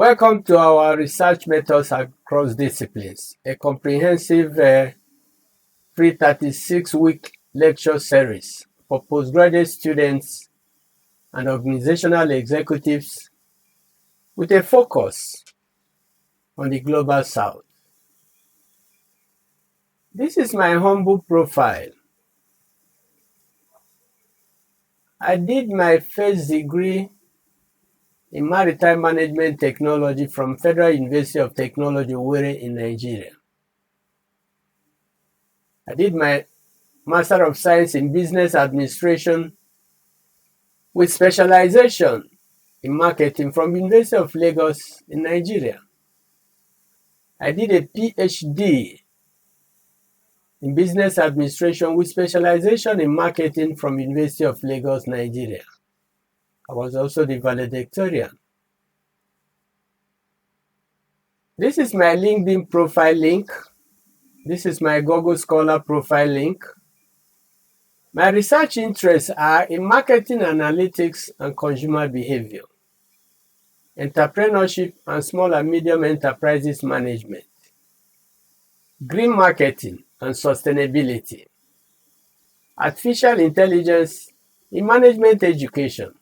Welcome to our research methods across disciplines, a comprehensive free 36-week lecture series for postgraduate students and organizational executives with a focus on the Global South. This is my humble profile. I did my first degree in Maritime Management Technology from Federal University of Technology, Owerri in Nigeria. I did my Master of Science in Business Administration with specialization in marketing from University of Lagos in Nigeria. I did a PhD in Business Administration with specialization in marketing from University of Lagos, Nigeria. I was also the valedictorian. This is my LinkedIn profile link. This is my Google Scholar profile link. My research interests are in marketing analytics and consumer behavior, entrepreneurship and small and medium enterprises management, green marketing and sustainability, artificial intelligence in management education,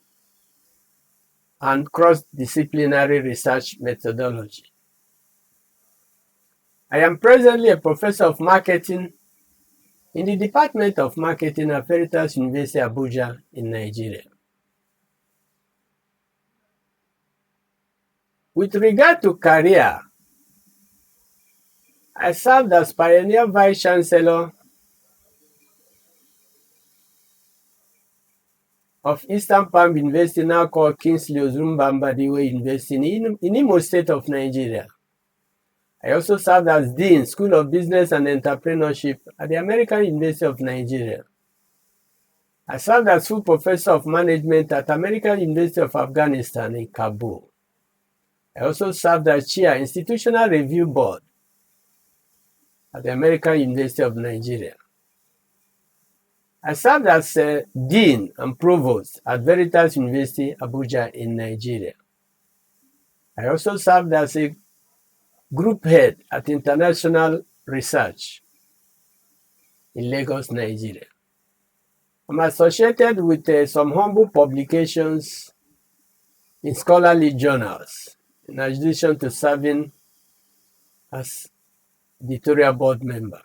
and cross-disciplinary research methodology. I am presently a professor of marketing in the Department of Marketing at Veritas University, Abuja in Nigeria. With regard to career, I served as Pioneer Vice Chancellor of Eastern Palm University, now called Kingsley Ozumbambadiwe University in Imo State of Nigeria. I also served as Dean, School of Business and Entrepreneurship at the American University of Nigeria. I served as full professor of management at American University of Afghanistan in Kabul. I also served as chair, Institutional Review Board at the American University of Nigeria. I served as Dean and Provost at Veritas University, Abuja in Nigeria. I also served as a Group Head at International Research in Lagos, Nigeria. I'm associated with some humble publications in scholarly journals, in addition to serving as editorial board member.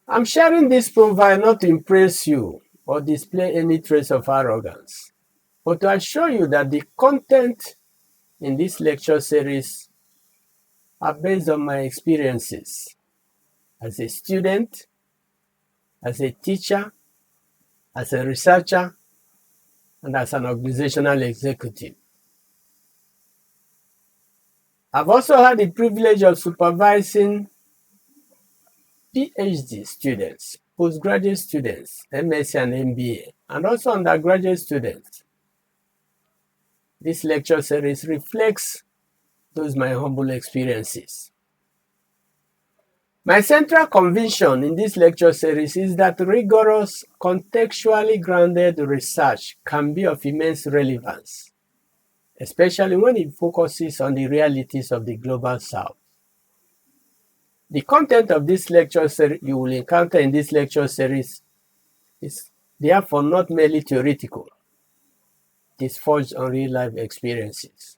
I'm sharing this profile not to impress you or display any trace of arrogance, but to assure you that the content in this lecture series are based on my experiences as a student, as a teacher, as a researcher, and as an organizational executive. I've also had the privilege of supervising PhD students, postgraduate students, MSc and MBA, and also undergraduate students. This lecture series reflects those my humble experiences. My central conviction in this lecture series is that rigorous, contextually grounded research can be of immense relevance, especially when it focuses on the realities of the Global South. The content of this lecture series you will encounter in this lecture series is therefore not merely theoretical. It is forged on real-life experiences.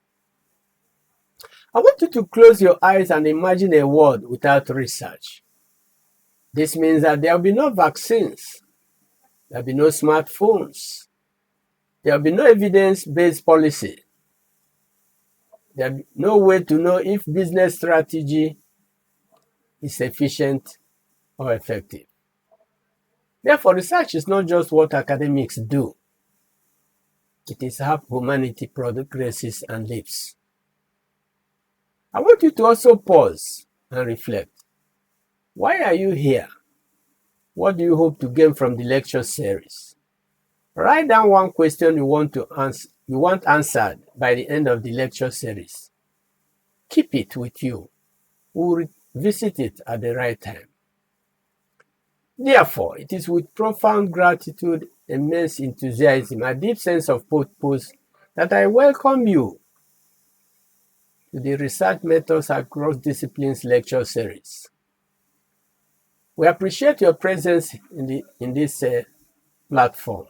I want you to close your eyes and imagine a world without research. This means that there will be no vaccines, there will be no smartphones, there will be no evidence-based policy, there will be no way to know if business strategy is efficient or effective. Therefore, research is not just what academics do. It is how humanity progresses and lives. I want you to also pause and reflect. Why are you here? What do you hope to gain from the lecture series? Write down one question you want answered by the end of the lecture series. Keep it with you. We'll visit it at the right time. Therefore, it is with profound gratitude, immense enthusiasm, a deep sense of purpose that I welcome you to the Research Methods Across Disciplines lecture series. We appreciate your presence in this platform.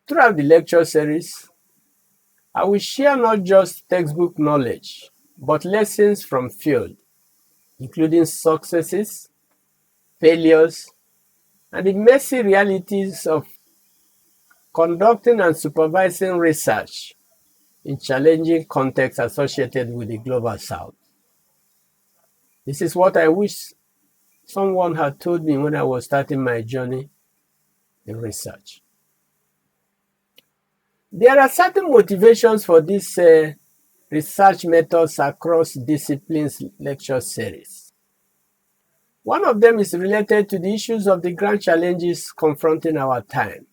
Throughout the lecture series, I will share not just textbook knowledge, but lessons from field, including successes, failures, and the messy realities of conducting and supervising research in challenging contexts associated with the Global South. This is what I wish someone had told me when I was starting my journey in research. There are certain motivations for this Research Methods Across Disciplines lecture series. One of them is related to the issues of the grand challenges confronting our time,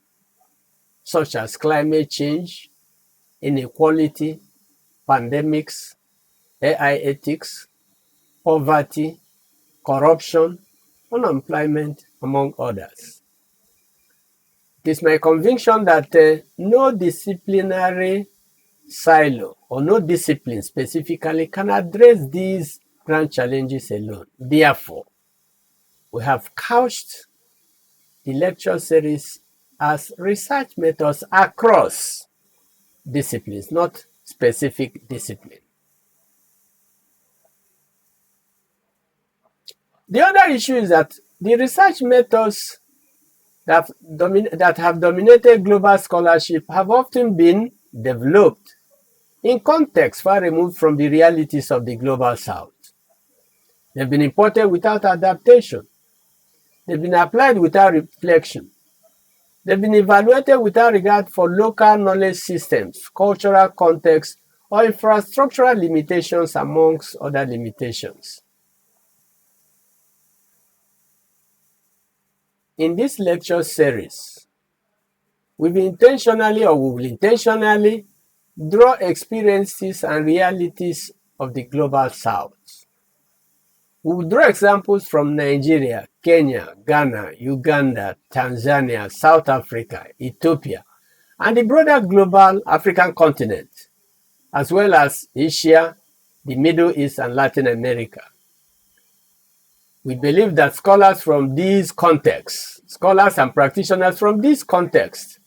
such as climate change, inequality, pandemics, AI ethics, poverty, corruption, unemployment, among others. It is my conviction that no disciplinary silo or no discipline specifically can address these grand challenges alone. Therefore, we have couched the lecture series as research methods across disciplines, not specific discipline. The other issue is that the research methods that have dominated global scholarship have often been developed in contexts far removed from the realities of the Global South. They've been imported without adaptation. They've been applied without reflection. They've been evaluated without regard for local knowledge systems, cultural context, or infrastructural limitations, amongst other limitations. In this lecture series, we will intentionally draw experiences and realities of the Global South. We will draw examples from Nigeria, Kenya, Ghana, Uganda, Tanzania, South Africa, Ethiopia, and the broader global African continent, as well as Asia, the Middle East, and Latin America. We believe that scholars from these contexts, scholars and practitioners from these contexts,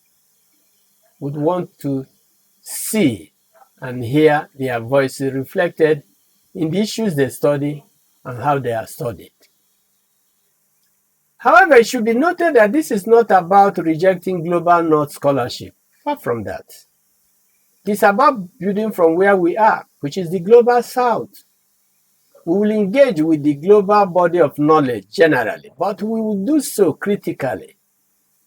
would want to see and hear their voices reflected in the issues they study and how they are studied. However, it should be noted that this is not about rejecting global North scholarship. Far from that. It is about building from where we are, which is the Global South. We will engage with the global body of knowledge generally, but we will do so critically,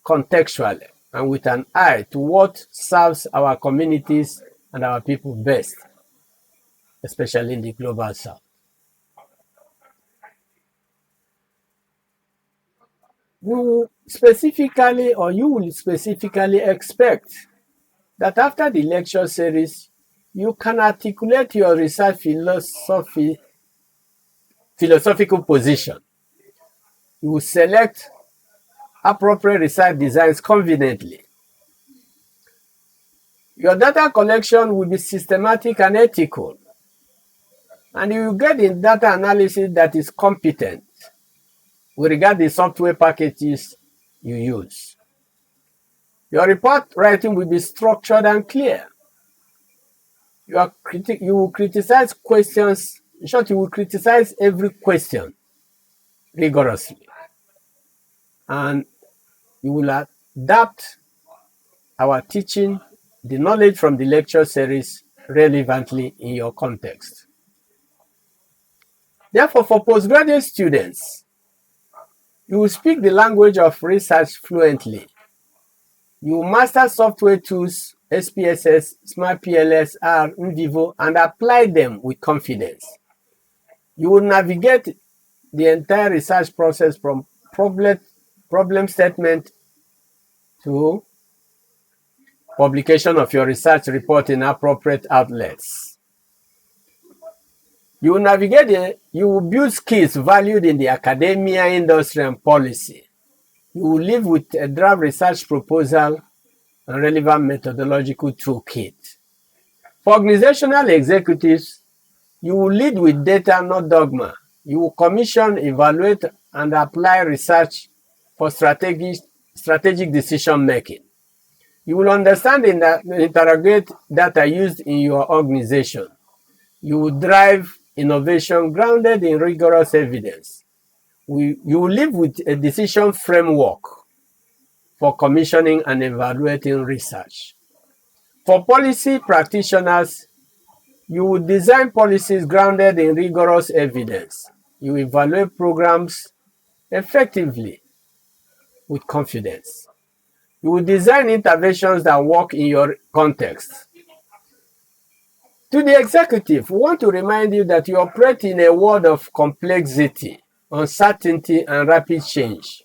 contextually, and with an eye to what serves our communities and our people best, especially in the Global South. You will specifically expect that after the lecture series, you can articulate your research philosophical position. You will select appropriate research designs conveniently. Your data collection will be systematic and ethical, and you will get the data analysis that is competent with regard to the software packages you use. Your report writing will be structured and clear. You will criticize questions. In short, you will criticize every question rigorously. And you will adapt our teaching, the knowledge from the lecture series, relevantly in your context. Therefore, for postgraduate students, you will speak the language of research fluently. You will master software tools, SPSS, Smart PLS, R, NVivo, and apply them with confidence. You will navigate the entire research process from problem statement to publication of your research report in appropriate outlets. You will build skills valued in the academia, industry, and policy. You will live with a draft research proposal and relevant methodological toolkit. For organizational executives, you will lead with data, not dogma. You will commission, evaluate, and apply research for strategic decision making. You will understand and interrogate data used in your organization. You will drive innovation grounded in rigorous evidence. You will live with a decision framework for commissioning and evaluating research. For policy practitioners, you will design policies grounded in rigorous evidence. You evaluate programs effectively with confidence. You will design interventions that work in your context. To the executive, we want to remind you that you operate in a world of complexity, uncertainty, and rapid change.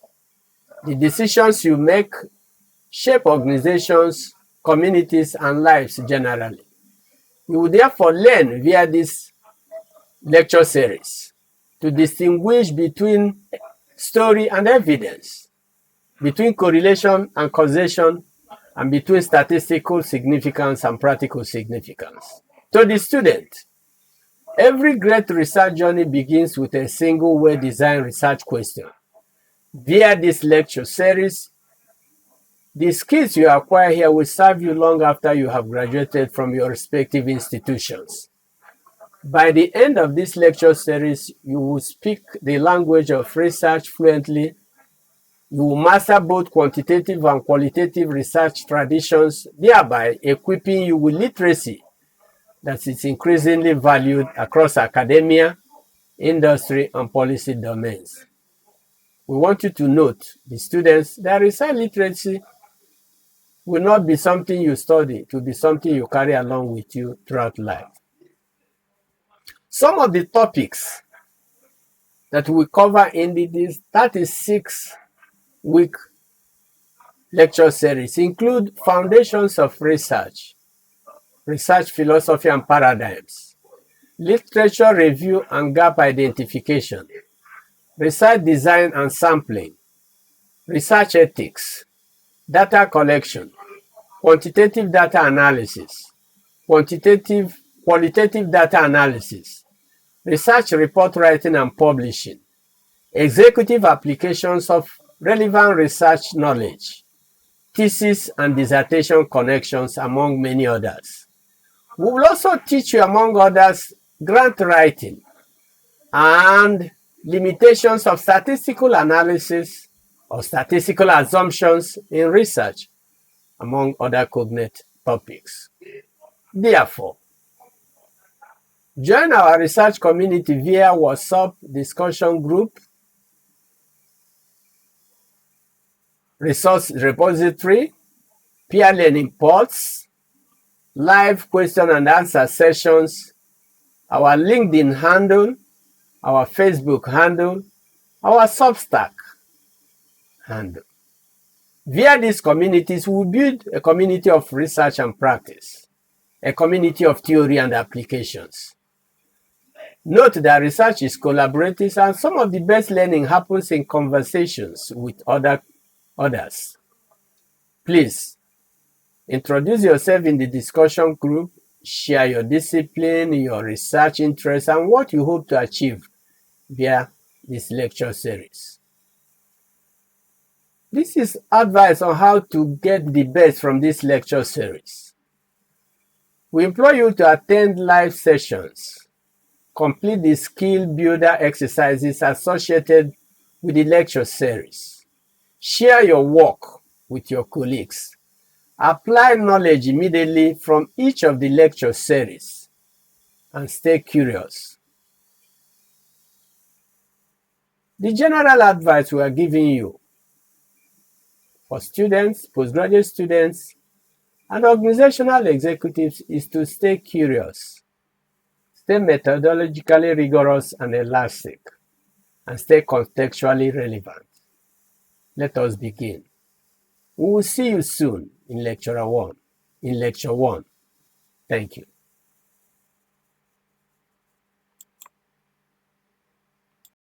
The decisions you make shape organizations, communities, and lives generally. You will therefore learn via this lecture series to distinguish between story and evidence, between correlation and causation, and between statistical significance and practical significance. To the student, every great research journey begins with a single well-designed research question. Via this lecture series, the skills you acquire here will serve you long after you have graduated from your respective institutions. By the end of this lecture series, you will speak the language of research fluently. You will master both quantitative and qualitative research traditions, thereby equipping you with literacy that is increasingly valued across academia, industry, and policy domains. We want you to note, the students, that research literacy will not be something you study, it will be something you carry along with you throughout life. Some of the topics that we cover in this 36-week lecture series include foundations of research, research philosophy and paradigms, literature review and gap identification, research design and sampling, research ethics, data collection, quantitative data analysis, qualitative data analysis, research report writing and publishing, executive applications of relevant research knowledge, thesis and dissertation connections, among many others. We will also teach you, among others, grant writing and limitations of statistical analysis or statistical assumptions in research, among other cognate topics. Therefore, join our research community via WhatsApp discussion group, resource repository, peer learning pods, live question and answer sessions, our LinkedIn handle, our Facebook handle, our Substack handle. Via these communities, we build a community of research and practice, a community of theory and applications. Note that research is collaborative and some of the best learning happens in conversations with others. Please, introduce yourself in the discussion group, share your discipline, your research interests, and what you hope to achieve via this lecture series. This is advice on how to get the best from this lecture series. We implore you to attend live sessions, complete the skill builder exercises associated with the lecture series, share your work with your colleagues, apply knowledge immediately from each of the lecture series, and stay curious. The general advice we are giving you for students, postgraduate students, and organizational executives is to stay curious, stay methodologically rigorous and elastic, and stay contextually relevant. Let us begin. We will see you soon in Lecture 1. Thank you.